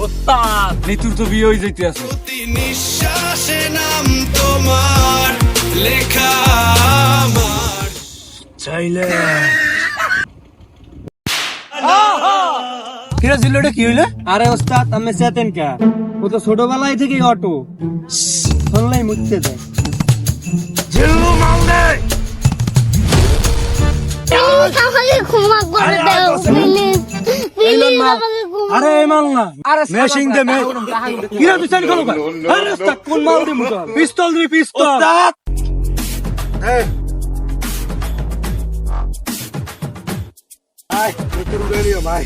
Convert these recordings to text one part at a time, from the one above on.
ওস্তাদ নিতুর তো বিয়ে হয়ে যাইতে আছে। নিঃশ্বাসে নাম তোমার লেখা আমার চাইলে কিরা জিল্লোটা কি হইলে? আরে ওস্তাদ আমি চেতেন কে, ও তো ছোটবেলায় থেকেই অটো শুনলেই মুছতে দেয়। জিল্লু মালদে প্লিজ আমাকে ক্ষমা করে দাও, প্লিজ প্লিজ আমাকে ক্ষমা। আরে এই মাল না, আরে মেশিং দে মে কিরা তুই চাইলে খেলো কর। আরে ওস্তাদ কোন মাল দে মুতা পিস্তল দিবি পিস্তল। ওস্তাদ এই আই নিতুর বেরিও ভাই।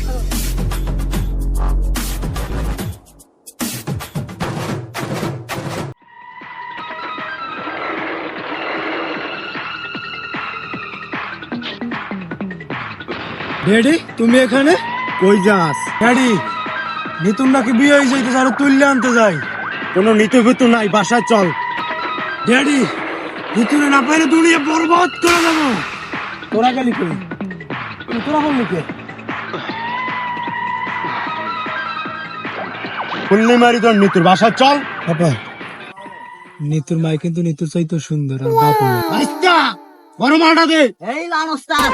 ড্যাডি তুমি এখানে কই যাস? ড্যাডি নিতুন নাকি বিয়ে হয়ে যাইতে আর তুললে আনতে যাই। কোনো নিতু বিতু নাই, বাসায় চল। ড্যাডি নিতুনে না পাইলে দুনিয়া বরবাদ করে দেবো। তোরা গেলি কই? তোরা বললি কে? খুললি মারি তোর নিতুর, বাসায় চল। বাবা নিতুর মাই কিন্তু নিতুর চাইতে সুন্দর আর বাপ আচ্ছা বড় মালটা দে। এই লান ওস্তাদ